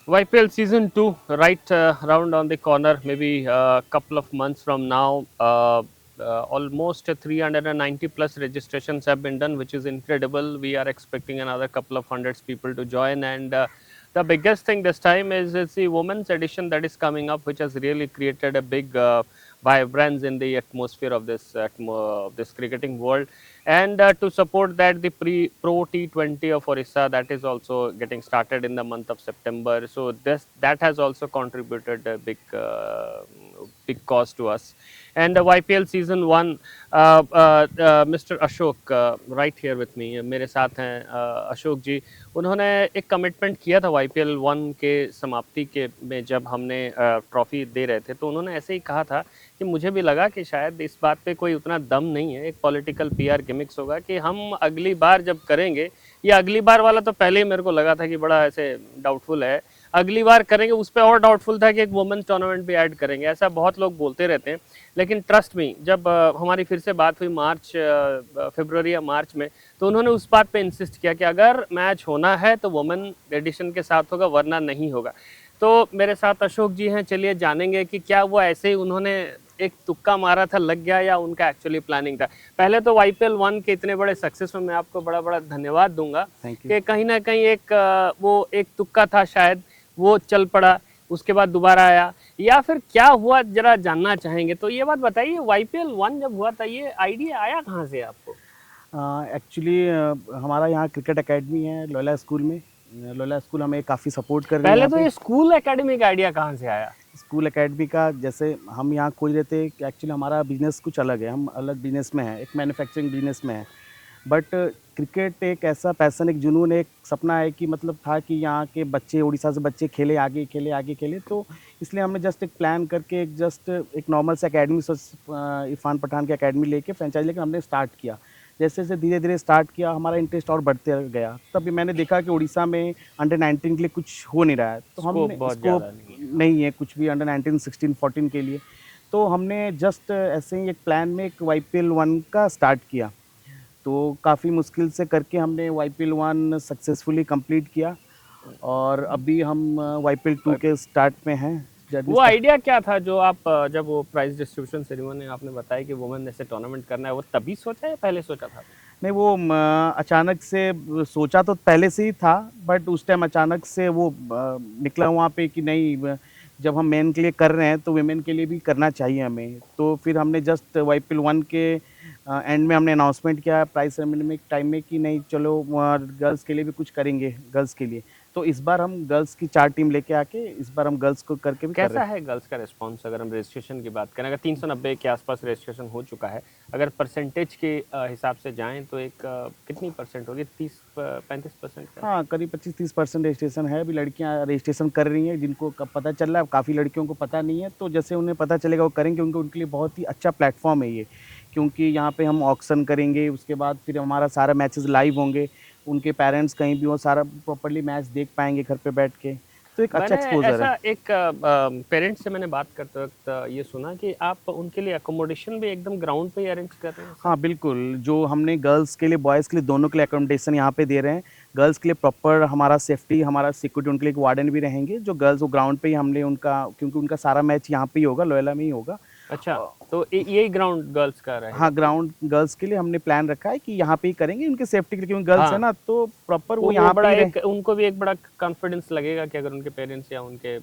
YPL season 2 right around on the corner, maybe a couple of months from now. Almost 390 plus registrations have been done, which is incredible. We are expecting another couple of hundreds people to join, and the biggest thing this time is the women's edition that is coming up, which has really created a big vibrance in the atmosphere of this cricketing world. And to support that, the pro T20 of Orissa that is also getting started in the month of September. So this that has also contributed a big cost to us. And YPL season 1, Mr. Ashok right here with me, मेरे साथ हैं अशोक जी. उन्होंने एक commitment किया था YPL 1 के समाप्ति के में, जब हमने ट्रॉफी दे रहे थे तो उन्होंने ऐसे ही कहा था कि मुझे भी लगा कि शायद इस बात पे कोई उतना दम नहीं है, एक पॉलिटिकल पीआर गिमिक्स होगा कि हम अगली बार जब करेंगे, या अगली बार वाला तो पहले ही मेरे को लगा था कि बड़ा ऐसे डाउटफुल है, अगली बार करेंगे उस पर और डाउटफुल था कि एक वुमेन्स टूर्नामेंट भी ऐड करेंगे. ऐसा बहुत लोग बोलते रहते हैं, लेकिन ट्रस्ट मी, जब हमारी फिर से बात हुई फरवरी या मार्च में, तो उन्होंने उस बात पे इंसिस्ट किया कि अगर मैच होना है तो वुमेन एडिशन के साथ होगा, वरना नहीं होगा. तो मेरे साथ अशोक जी हैं, चलिए जानेंगे कि क्या वो ऐसे ही उन्होंने एक तुक्का मारा था, लग गया, या उनका एक्चुअली प्लानिंग था. पहले तो YPL 1 के इतने बड़े सक्सेस में मैं आपको बड़ा बड़ा धन्यवाद दूंगा कि कहीं ना कहीं वो एक तुक्का था, शायद वो चल पड़ा, उसके बाद दोबारा आया, या फिर क्या हुआ, जरा जानना चाहेंगे. तो ये बात बताइए, YPL 1 जब हुआ था, ये आइडिया आया कहाँ से आपको? एक्चुअली हमारा यहाँ क्रिकेट एकेडमी है लोयला स्कूल में. लोयला स्कूल हमें काफ़ी सपोर्ट कर रही है पहले यहाँ तो पे. ये स्कूल एकेडमी का आइडिया कहाँ से आया? स्कूल एकेडमी का जैसे हम यहाँ खोज रहे थे कि एक्चुअली हमारा बिजनेस कुछ अलग है, हम अलग बिजनेस में हैं, एक मैन्युफैक्चरिंग बिजनेस में है. बट क्रिकेट एक ऐसा पैसन, एक जुनून, एक सपना है कि मतलब था कि यहाँ के बच्चे, उड़ीसा से बच्चे खेले, आगे खेले, आगे खेले. तो इसलिए हमने जस्ट एक प्लान करके एक नॉर्मल से एकेडमी, इरफान पठान की एकेडमी लेके, फ्रेंचाइज लेके हमने स्टार्ट किया. जैसे जैसे धीरे धीरे स्टार्ट किया, हमारा इंटरेस्ट और बढ़ते गया. तभी मैंने देखा कि उड़ीसा में अंडर 19 के लिए कुछ हो नहीं रहा है, तो हमने बहुत स्कोप ज़्यादा नहीं है. नहीं है कुछ भी अंडर 19, 16, 14 के लिए. तो हमने जस्ट ऐसे ही एक प्लान में एक YPL 1 का स्टार्ट किया. तो काफ़ी मुश्किल से करके हमने YPL 1 सक्सेसफुली कंप्लीट किया, और अभी हम YPL 2 के स्टार्ट में हैं. वो आइडिया क्या था जो आप जब वो प्राइज डिस्ट्रीब्यूशन सेरेमनी आपने बताया कि वुमेन ऐसे टूर्नामेंट करना है, वो तभी सोचा या पहले सोचा था? नहीं, वो अचानक से सोचा तो पहले से ही था, बट उस टाइम अचानक से वो निकला वहाँ पे कि नहीं, जब हम मेन के लिए कर रहे हैं तो वुमेन के लिए भी करना चाहिए हमें. तो फिर हमने जस्ट YPL 1 के एंड में हमने अनाउंसमेंट किया प्राइज सेरेमनी में, एक टाइम में, कि नहीं चलो गर्ल्स के लिए भी कुछ करेंगे, गर्ल्स के लिए. तो इस बार हम गर्ल्स की 4 टीम लेके आके इस बार हम गर्ल्स को करके भी कर कैसा रहे हैं. है गर्ल्स का रिस्पांस? अगर हम रजिस्ट्रेशन की बात करें, अगर 390 के आसपास रजिस्ट्रेशन हो चुका है, अगर परसेंटेज के हिसाब से जाएं तो एक कितनी परसेंट होगी? 30-35% का? हाँ, करीब 25-30% रजिस्ट्रेशन है. अभी लड़कियां रजिस्ट्रेशन कर रही हैं, जिनको कब पता चल रहा है. काफ़ी लड़कियों को पता नहीं है, तो जैसे उन्हें पता चलेगा वो करेंगे. उनके लिए बहुत ही अच्छा प्लेटफॉर्म है ये, क्योंकि यहाँ पे हम ऑक्शन करेंगे, उसके बाद फिर हमारा सारा मैचेस लाइव होंगे. उनके पेरेंट्स कहीं भी हो, सारा प्रॉपर्ली मैच देख पाएंगे घर पे बैठ के. तो एक अच्छा मैंने एक्सपोजर है. ऐसा एक पेरेंट्स से मैंने बात करते वक्त ये सुना कि आप उनके लिए अकोमोडेशन भी एकदम ग्राउंड पे ही अरेंज कर रहे हैं सर? हाँ बिल्कुल, जो हमने गर्ल्स के लिए, बॉयज़ के लिए, दोनों के लिए अकोमोडेशन यहाँ पे दे रहे हैं. गर्ल्स के लिए प्रॉपर हमारा सेफ्टी, हमारा सिक्योरिटी, उनके लिए एक वार्डन भी रहेंगे. जो गर्ल्स, वो ग्राउंड पे ही हमने उनका, क्योंकि उनका सारा मैच यहाँ पे ही होगा, लोयला में ही होगा. अच्छा, तो यही ग्राउंड गर्ल्स का रहेगा? हाँ, ग्राउंड गर्ल्स के लिए हमने प्लान रखा है कि यहाँ पे ही करेंगे, उनकी सेफ्टी के लिए, क्योंकि गर्ल्स है हाँ, ना, तो प्रॉपर वो वो यहाँ पे बड़ा ही रहे. एक उनको भी एक बड़ा कॉन्फिडेंस लगेगा कि अगर उनके पेरेंट्स या उनके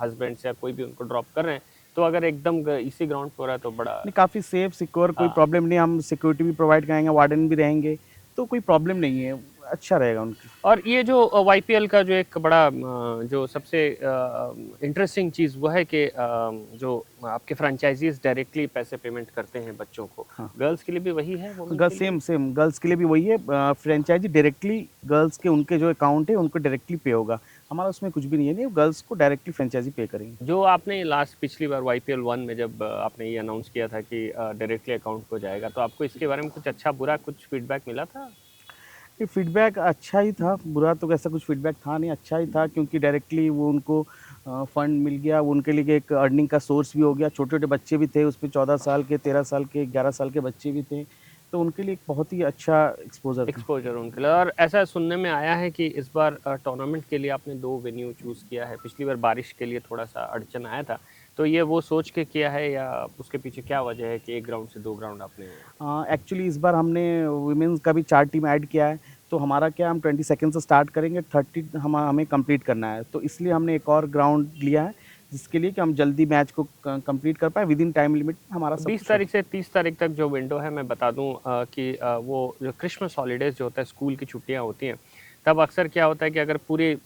हस्बैंड्स या कोई भी उनको ड्रॉप कर रहे हैं, तो अगर एकदम इसी ग्राउंड पे हो रहा है तो बड़ा. नहीं, काफ़ी सेफ सिक्योर, कोई हाँ. प्रॉब्लम नहीं. हम सिक्योरिटी भी प्रोवाइड कराएंगे, वार्डन भी रहेंगे, तो कोई प्रॉब्लम नहीं है, अच्छा रहेगा उनकी. और ये जो YPL का जो एक बड़ा जो सबसे इंटरेस्टिंग चीज़ वो है कि जो आपके फ्रेंचाइजीज डायरेक्टली पैसे पेमेंट करते हैं बच्चों को. हाँ, गर्ल्स के लिए भी वही है, वुमेन गर्ल्स के लिए? सेम सेम गर्ल्स के लिए भी वही है. फ्रेंचाइजी डायरेक्टली गर्ल्स के, उनके जो अकाउंट है उनको डायरेक्टली पे होगा. हमारा उसमें कुछ भी नहीं है, नहीं, गर्ल्स को डायरेक्टली फ्रेंचाइजी पे करेंगे. जो आपने लास्ट पिछली बार YPL 1 में जब आपने ये अनाउंस किया था कि डायरेक्टली अकाउंट को जाएगा, तो आपको इसके बारे में कुछ अच्छा बुरा कुछ फीडबैक मिला था? ये फीडबैक अच्छा ही था, बुरा तो ऐसा कुछ फीडबैक था नहीं, अच्छा ही था, क्योंकि डायरेक्टली वो उनको फंड मिल गया. वो उनके लिए एक अर्निंग का सोर्स भी हो गया. छोटे छोटे बच्चे भी थे उसमें, 14 साल के, 13 साल के, 11 साल के बच्चे भी थे. तो उनके लिए एक बहुत ही अच्छा एक्सपोज़र था। एक्सपोजर उनके लिए। और ऐसा सुनने में आया है कि इस बार टूर्नामेंट के लिए आपने 2 वेन्यू चूज़ किया है। पिछली बार बारिश के लिए थोड़ा-सा अड़चन आया था। तो ये वो सोच के किया है या उसके पीछे क्या वजह है कि 1 ग्राउंड से 2 ग्राउंड आपने एक्चुअली इस बार हमने वुमेन्स का भी 4 टीम ऐड किया है, तो हमारा क्या हम 22nd से स्टार्ट करेंगे, 30 हमें कंप्लीट करना है। तो इसलिए हमने एक और ग्राउंड लिया है, जिसके लिए कि हम जल्दी मैच को कंप्लीट कर पाएँ, विदिन टाइम लिमिट हमारा सब 20 कुछ हो। तारीख से 30 तारीख तक जो विंडो है, मैं बता दूं कि वो जो क्रिसमस हॉलीडेज जो होता है, स्कूल की छुट्टियां होती हैं, तब अक्सर क्या होता है कि अगर पूरे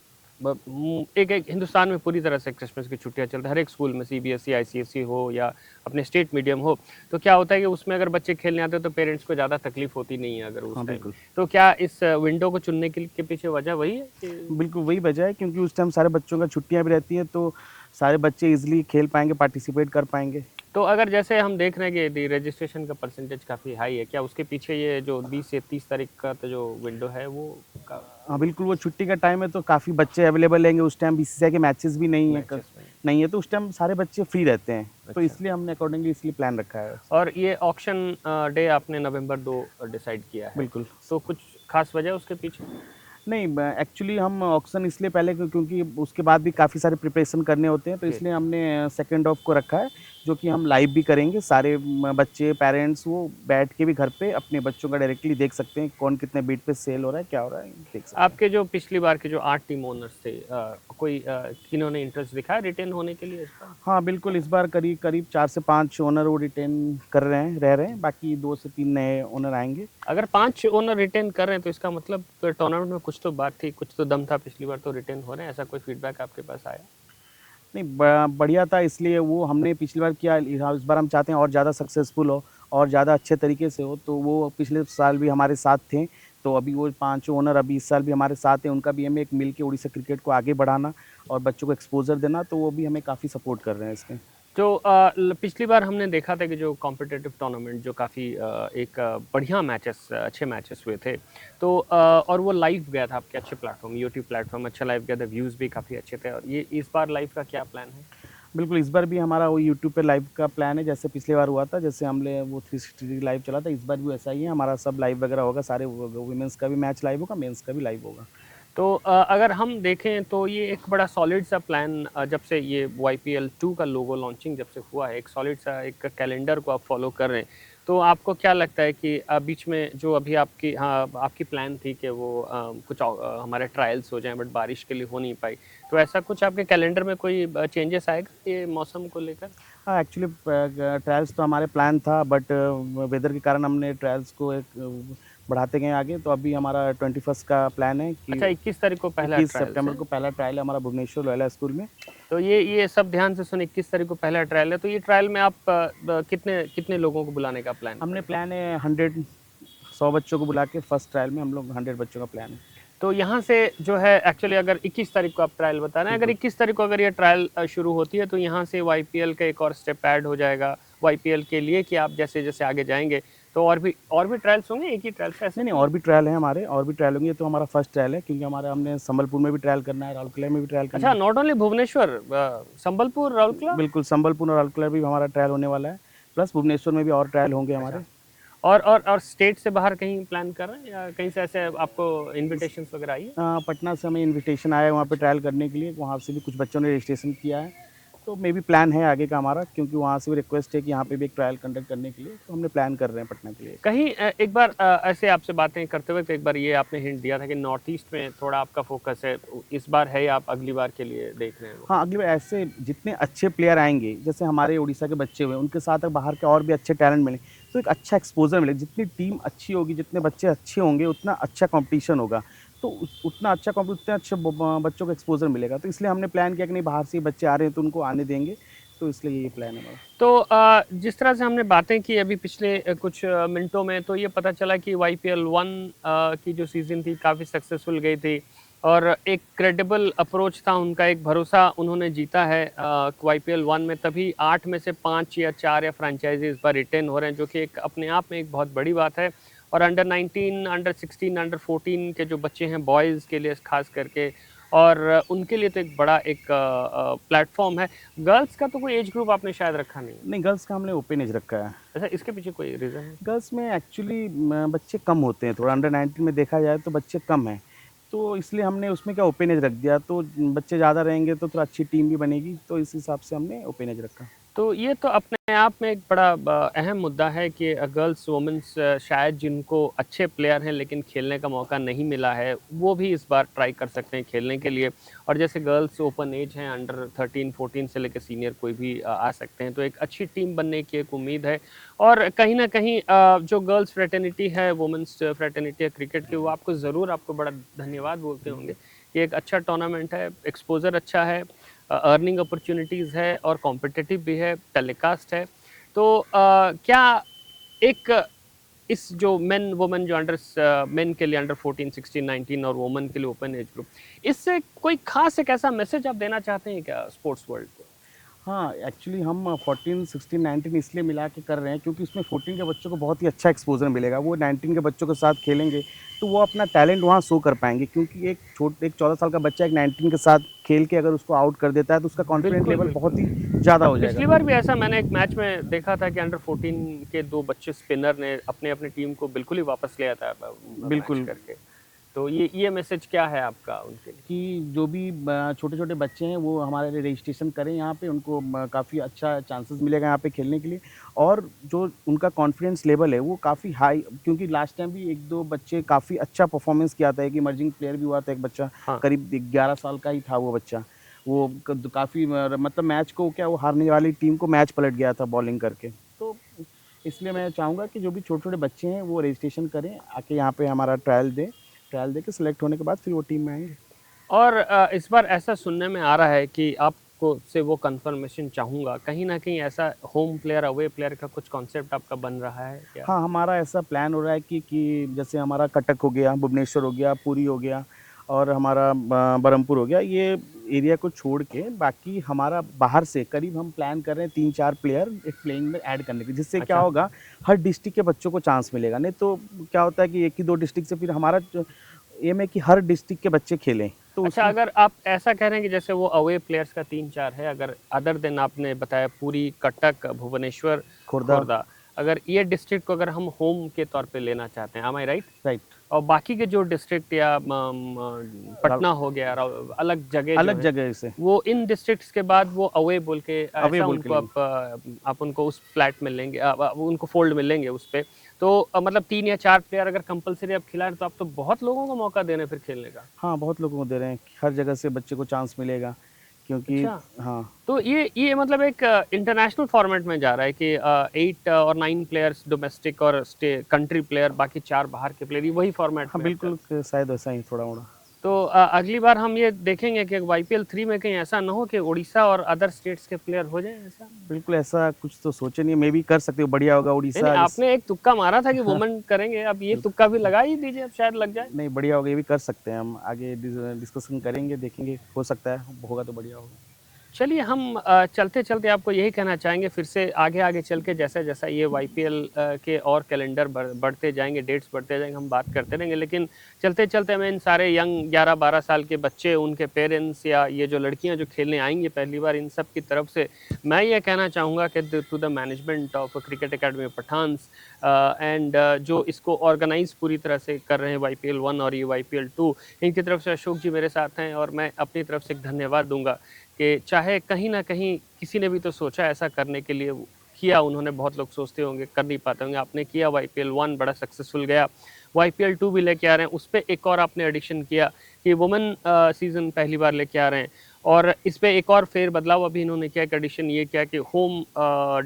एक एक हिंदुस्तान में पूरी तरह से क्रिसमस की छुट्टियां चलती है, हर एक स्कूल में सीबीएसई आईसीएसई हो या अपने स्टेट मीडियम हो, तो क्या होता है कि उसमें अगर बच्चे खेलने आते हैं तो पेरेंट्स को ज़्यादा तकलीफ होती नहीं है अगर हाँ, उस टाइम। बिल्कुल। तो क्या इस विंडो को चुनने के पीछे वजह वही है कि बिल्कुल, वही वजह है क्योंकि उस टाइम सारे बच्चों का छुट्टियाँ भी रहती हैं, तो सारे बच्चे ईज़िली खेल पाएँगे, पार्टिसिपेट कर पाएँगे। तो अगर जैसे हम देख रहे हैं कि रजिस्ट्रेशन का परसेंटेज काफ़ी हाई है, क्या उसके पीछे ये जो 20 से 30 तारीख का तो जो विंडो है वो का हाँ, बिल्कुल, वो छुट्टी का टाइम है तो काफ़ी बच्चे अवेलेबल रहेंगे, उस टाइम बीसीसीआई के मैचेस भी नहीं है मैचेस में? नहीं है, तो उस टाइम सारे बच्चे फ्री रहते हैं। तो अच्छा। इसलिए हमने अकॉर्डिंगली इसलिए प्लान रखा है। और ये ऑक्शन डे आपने नवंबर 2 डिसाइड किया है, बिल्कुल। तो कुछ खास वजह उसके पीछे? नहीं, एक्चुअली हम ऑक्शन इसलिए पहले क्योंकि उसके बाद भी काफ़ी सारे प्रिपरेशन करने होते हैं, तो ओके। इसलिए हमने सेकंड ऑफ को रखा है, जो कि हम लाइव भी करेंगे। सारे बच्चे, पेरेंट्स वो बैठ के भी घर पे अपने बच्चों का डायरेक्टली देख सकते हैं, कौन कितने बिट पे सेल हो रहा है, क्या हो रहा है, देख सकते हैं। आपके जो पिछली बार के जो 8 टीम ओनर्स थे, कोई किन्होंने इंटरेस्ट दिखाया रिटेन होने के लिए इस बार? हाँ, बिल्कुल, इस बार करीब करीब 4 से 5 ओनर वो रिटेन कर रहे हैं, रह रहे हैं, बाकी 2 से 3 नए ओनर आएँगे। अगर 5 ओनर रिटेन कर रहे हैं तो इसका मतलब टूर्नामेंट में कुछ तो बात थी, कुछ तो दम था, पिछली बार तो रिटेन हो रहे हैं, ऐसा कोई फीडबैक आपके पास आया? नहीं, बढ़िया था, इसलिए वो हमने पिछली बार किया, इस बार हम चाहते हैं और ज़्यादा सक्सेसफुल हो और ज़्यादा अच्छे तरीके से हो। तो वो पिछले साल भी हमारे साथ थे, तो अभी वो 5 ओनर अभी इस साल भी हमारे साथ हैं। उनका भी एम है एक मिल के उड़ीसा क्रिकेट को आगे बढ़ाना और बच्चों को एक्सपोज़र देना, तो वो भी हमें काफ़ी सपोर्ट कर रहे हैं इसमें। जो पिछली बार हमने देखा था कि जो कॉम्पिटिटिव टूर्नामेंट जो काफ़ी एक बढ़िया मैचेस, अच्छे मैचेस हुए थे, तो और वो लाइव गया था आपके अच्छे प्लेटफॉर्म, यूट्यूब प्लेटफॉर्म अच्छा लाइव गया था, व्यूज़ भी काफ़ी अच्छे थे। और ये इस बार लाइव का क्या प्लान है? बिल्कुल, इस बार भी हमारा वो यूट्यूब पे लाइव का प्लान है, जैसे पिछली बार हुआ था, जैसे हमने वो 360 डिग्री लाइव चला था, इस बार भी वैसा ही है, हमारा सब लाइव वगैरह होगा, सारे वुमेन्स का भी मैच लाइव होगा, मेंस का भी लाइव होगा। तो अगर हम देखें तो ये एक बड़ा सॉलिड सा प्लान, जब से ये वाईपीएल 2 का लोगो लॉन्चिंग जब से हुआ है, एक सॉलिड सा एक कैलेंडर को आप फॉलो कर रहे हैं, तो आपको क्या लगता है कि बीच में जो अभी आपकी आपकी प्लान थी कि वो कुछ हमारे ट्रायल्स हो जाएं बट बारिश के लिए हो नहीं पाई, तो ऐसा कुछ आपके कैलेंडर में कोई चेंजेस आएगा ये मौसम को लेकर? हाँ, एक्चुअली ट्रायल्स तो हमारे प्लान था, बट वेदर के कारण हमने ट्रायल्स को एक बढ़ाते गए आगे, तो अभी हमारा 21st का प्लान है कि अच्छा, 21 तारीख को पहला 21 ट्रायल्स सितंबर है। को पहला ट्रायल है हमारा भुवनेश्वर लोयला स्कूल में। तो ये सब ध्यान से सुन, 21 तारीख को पहला ट्रायल है, तो ये ट्रायल में आप कितने कितने लोगों को बुलाने का प्लान हमने है? प्लान है 100 बच्चों को बुला के फर्स्ट ट्रायल में हम लोग 100 बच्चों का प्लान है। तो यहाँ से जो है एक्चुअली अगर 21 तारीख को आप ट्रायल बता रहे हैं, अगर बिल्कुल। 21 तारीख को अगर ये ट्रायल शुरू होती है तो यहाँ से वाईपीएल का एक और स्टेप ऐड हो जाएगा वाईपीएल के लिए कि आप जैसे जैसे आगे जाएंगे तो और भी ट्रायल्स होंगे, एक ही ट्रायल से ऐसा नहीं, नहीं, नहीं और भी ट्रायल हैं हमारे, और भी ट्रायल होंगे, ये तो हमारा फर्स्ट ट्रायल है क्योंकि हमारा हमने संबलपुर में भी ट्रायल करना है, राउरकेला में भी ट्रायल करना अच्छा, है। Not only Bhubaneswar, Sambalpur, Rourkela. बिल्कुल, संबलपुर और राउरकेला भी हमारा ट्रायल होने वाला है, प्लस भुवनेश्वर में भी और ट्रायल होंगे अच्छा, हमारे। और स्टेट से बाहर कहीं प्लान कर रहे हैं या कहीं से ऐसे आपको इनविटेशंस वगैरह आई है? पटना से हमें इनविटेशन आया है वहाँ पे ट्रायल करने के लिए, वहाँ से भी कुछ बच्चों ने रजिस्ट्रेशन किया है, तो मे बी प्लान है आगे का हमारा, क्योंकि वहाँ से भी रिक्वेस्ट है कि यहाँ पे भी एक ट्रायल कंडक्ट करने के लिए, तो हमने प्लान कर रहे हैं पटना के लिए। कहीं एक बार ऐसे आपसे बातें करते हुए तो एक बार ये आपने हिंट दिया था कि नॉर्थ ईस्ट में थोड़ा आपका फोकस है, इस बार है या आप अगली बार के लिए देख रहे हैं वो? हाँ, अगली बार ऐसे जितने अच्छे प्लेयर आएँगे, जैसे हमारे उड़ीसा के बच्चे हुए, उनके साथ अगर बाहर के और भी अच्छे टैलेंट मिले, तो एक अच्छा एक्सपोज़र मिले। जितनी टीम अच्छी होगी, जितने बच्चे अच्छे होंगे, उतना अच्छा कॉम्पिटिशन होगा। तो उतना अच्छा उतने अच्छे बच्चों को एक्सपोज़र मिलेगा। तो इसलिए हमने प्लान किया कि नहीं, बाहर से ही बच्चे आ रहे हैं, तो उनको आने देंगे। तो इसलिए ये प्लान है हमारा। तो जिस तरह से हमने बातें की अभी पिछले कुछ मिनटों में, तो ये पता चला कि वाईपीएल 1 की जो सीज़न थी काफ़ी सक्सेसफुल गई थी और एक क्रेडिबल अप्रोच था उनका, एक भरोसा उन्होंने जीता है वाईपीएल 1 में, तभी 8 में से 5 या 4 या फ्रेंचाइजी इस बार रिटेन हो रहे हैं, जो कि एक अपने आप में एक बहुत बड़ी बात है। और अंडर 19, अंडर 16, अंडर 14 के जो बच्चे हैं बॉयज़ के लिए खास करके, और उनके लिए तो एक बड़ा एक प्लेटफॉर्म है। गर्ल्स का तो कोई एज ग्रुप आपने शायद रखा नहीं। नहीं, गर्ल्स का हमने ओपन एज रखा है। अच्छा, इसके पीछे कोई रीज़न है? गर्ल्स में एक्चुअली बच्चे कम होते हैं, थोड़ा अंडर 19 में देखा जाए तो बच्चे कम हैं, तो इसलिए हमने उसमें क्या ओपन एज रख दिया, तो बच्चे ज़्यादा रहेंगे तो थोड़ा अच्छी टीम भी बनेगी, तो इस हिसाब से हमने ओपन एज रखा। तो ये तो अपने आप में एक बड़ा अहम मुद्दा है कि गर्ल्स वुमेंस शायद जिनको अच्छे प्लेयर हैं लेकिन खेलने का मौका नहीं मिला है, वो भी इस बार ट्राई कर सकते हैं खेलने के लिए। और जैसे गर्ल्स ओपन एज हैं, अंडर 13-14 से लेकर सीनियर कोई भी आ सकते हैं, तो एक अच्छी टीम बनने की एक उम्मीद है। और कहीं ना कहीं जो गर्ल्स फ्रेटर्निटी है, वुमेंस फ्रेटर्निटी है क्रिकेट की, वो आपको ज़रूर आपको बड़ा धन्यवाद बोलते होंगे कि एक अच्छा टूर्नामेंट है, एक्सपोजर अच्छा है, अर्निंग अपॉर्चुनिटीज़ है और कॉम्पिटिटिव भी है, टेलीकास्ट है। तो क्या एक इस जो मेन वुमेन जो अंडर मेन के लिए अंडर 14, 16, 19 और वुमेन के लिए ओपन एज ग्रुप, इससे कोई खास एक ऐसा मैसेज आप देना चाहते हैं क्या स्पोर्ट्स वर्ल्ड को? हाँ, एक्चुअली हम 14, 16, 19 इसलिए मिला के कर रहे हैं क्योंकि उसमें 14 के बच्चों को बहुत ही अच्छा एक्सपोज़र मिलेगा। वो 19 के बच्चों के साथ खेलेंगे, तो वो अपना टैलेंट वहाँ शो कर पाएँगे, क्योंकि एक 14 साल का बच्चा एक 19 के साथ खेल के अगर उसको आउट कर देता है, तो उसका कॉन्फिडेंस बिल्कुल, लेवल बिल्कुल। बहुत ही ज़्यादा हो पिछली जाएगा। बार भी ऐसा मैंने एक मैच में देखा था कि अंडर 14 के 2 बच्चे स्पिनर ने अपने अपनी टीम को बिल्कुल ही वापस ले आया था मैच बिल्कुल, करके। तो ये मैसेज क्या है आपका उनके लिए? कि जो भी छोटे-छोटे बच्चे हैं वो हमारे लिए रजिस्ट्रेशन करें यहाँ पे, उनको काफ़ी अच्छा चांसेस मिलेगा यहाँ पे खेलने के लिए, और जो उनका कॉन्फिडेंस लेवल है वो काफ़ी हाई, क्योंकि लास्ट टाइम भी 1-2 बच्चे काफ़ी अच्छा परफॉर्मेंस किया था। एक इमर्जिंग प्लेयर भी हुआ था, एक बच्चा हाँ। करीब 11 साल का ही था वो बच्चा। वो काफ़ी मतलब मैच को क्या, वो हारने वाली टीम को मैच पलट गया था बॉलिंग करके। तो इसलिए मैं चाहूँगा कि जो भी छोटे-छोटे बच्चे हैं वो रजिस्ट्रेशन करें, आके यहाँ पे हमारा ट्रायल दें। ट्रायल देके सेलेक्ट होने के बाद फिर वो टीम में आएँगे। और इस बार ऐसा सुनने में आ रहा है कि आपको से वो कंफर्मेशन चाहूँगा, कहीं न कहीं ऐसा होम प्लेयर, अवे प्लेयर का कुछ कॉन्सेप्ट आपका बन रहा है क्या? हाँ, हमारा ऐसा प्लान हो रहा है कि जैसे हमारा कटक हो गया, भुवनेश्वर हो गया, पुरी हो गया और हमारा बरहमपुर हो गया, ये एरिया को छोड़ के बाकी हमारा बाहर से करीब हम प्लान कर रहे हैं 3-4 प्लेयर एक प्लेइंग में ऐड करने की। जिससे क्या अच्छा। होगा, हर डिस्ट्रिक्ट के बच्चों को चांस मिलेगा। नहीं तो क्या होता है कि 1 ही 2 डिस्ट्रिक्ट से फिर हमारा जो एम है कि हर डिस्ट्रिक्ट के बच्चे खेलें। तो अच्छा, उसमें अगर आप ऐसा कह रहे हैं कि जैसे वो अवे प्लेयर्स का 3-4 है, अगर अदर देन आपने बताया पुरी, कटक, भुवनेश्वर, खुर्दा, खुर्दा, अगर ये डिस्ट्रिक्ट को अगर हम होम के तौर पे लेना चाहते हैं, एम आई राइट? राइट, और बाकी के जो डिस्ट्रिक्ट या राउ पटना हो गया, अलग जगह जो अलग है, जगह से वो इन डिस्ट्रिक्ट्स के बाद वो अवे बोल के अवे ऐसा बोल के उनको लेंगे। आप उनको उस फ्लैट में लेंगे, उनको फोल्ड में लेंगे उस पे। तो मतलब 3 या 4 प्लेयर अगर कंपलसरी आप खिला रहे हैं, तो आप तो बहुत लोगों को मौका दे रहे हैं फिर खेलने का। हाँ, बहुत लोगों को दे रहे हैं, हर जगह से बच्चे को चांस मिलेगा, क्योंकि अच्छा। हाँ। तो ये मतलब एक इंटरनेशनल फॉर्मेट में जा रहा है कि 8 और 9 प्लेयर्स डोमेस्टिक और कंट्री प्लेयर, बाकी 4 बाहर के प्लेयर, ये वही फॉर्मेट हाँ, में अब चल। बिल्कुल शायद वैसा ही थोड़ा-मोड़ा। तो अगली बार हम ये देखेंगे कि वाईपीएल 3 में कहीं ऐसा ना हो कि उड़ीसा और अदर स्टेट्स के प्लेयर हो जाएं ऐसा? बिल्कुल ऐसा कुछ तो सोचे नहीं है, मे बी कर सकते हो, बढ़िया होगा नहीं, नहीं, उड़ीसा जिस आपने एक तुक्का मारा था कि वुमेन करेंगे, अब ये तुक्का भी लगा ही दीजिए, अब शायद लग जाए। नहीं, बढ़िया होगा, ये भी कर सकते हैं हम, आगे डिस्कशन करेंगे, देखेंगे, हो सकता है, होगा तो बढ़िया होगा। चलिए, हम चलते-चलते आपको यही कहना चाहेंगे, फिर से आगे-आगे चल के जैसा-जैसा ये वाईपीएल के और कैलेंडर बढ़ते जाएँगे, डेट्स बढ़ते जाएँगे, हम बात करते रहेंगे। लेकिन चलते-चलते मैं इन सारे यंग 11-12 साल के बच्चे, उनके पेरेंट्स या ये जो लड़कियाँ जो खेलने आएँगी पहली बार, इन सब की तरफ से मैं ये कहना चाहूँगा कि to the management of cricket academy Pathans and जो इसको ऑर्गेनाइज़ पूरी तरह से कर रहे हैं वाईपीएल 1 और ये वाईपीएल 2, इनकी तरफ से अशोक जी मेरे साथ हैं और मैं अपनी तरफ से एक धन्यवाद दूँगा कि चाहे कहीं न कहीं किसी ने भी तो सोचा ऐसा करने के लिए, किया उन्होंने, बहुत लोग सोचते होंगे कर नहीं पाते होंगे, आपने किया, वाईपीएल 1 बड़ा सक्सेसफुल गया, वाईपीएल 2 भी लेके आ रहे हैं, उस पे एक और आपने एडिशन किया कि वुमेन सीज़न पहली बार लेके आ रहे हैं और इस पे एक और फेर बदलाव अभी इन्होंने किया, एक एडिशन ये किया कि home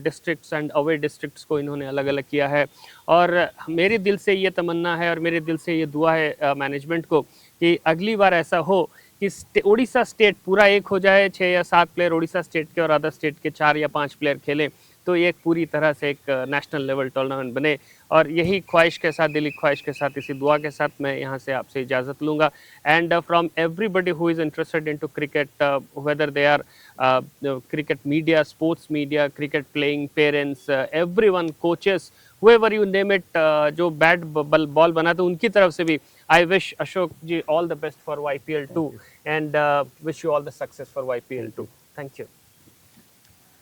districts and away districts को इन्होंने अलग-अलग किया है। और मेरे दिल से ये तमन्ना है और मेरे दिल से ये दुआ है मैनेजमेंट को कि अगली बार ऐसा हो कि उड़ीसा स्टेट पूरा एक हो जाए, 6 या 7 प्लेयर उड़ीसा स्टेट के और अदर स्टेट के 4 या 5 प्लेयर खेलें, तो ये एक पूरी तरह से एक नेशनल लेवल टूर्नामेंट बने। और यही ख्वाहिश के साथ, दिली ख्वाहिश के साथ, इसी दुआ के साथ मैं यहाँ से आपसे इजाज़त लूँगा। And from everybody who is interested into cricket, whether they are cricket media, sports media, cricket playing parents, everyone, coaches, whoever you name it, जो बैट बॉल बनाते उनकी तरफ से भी I wish Ashok ji all the best for YPL 2 and wish you all the success for YPL 2। Thank you.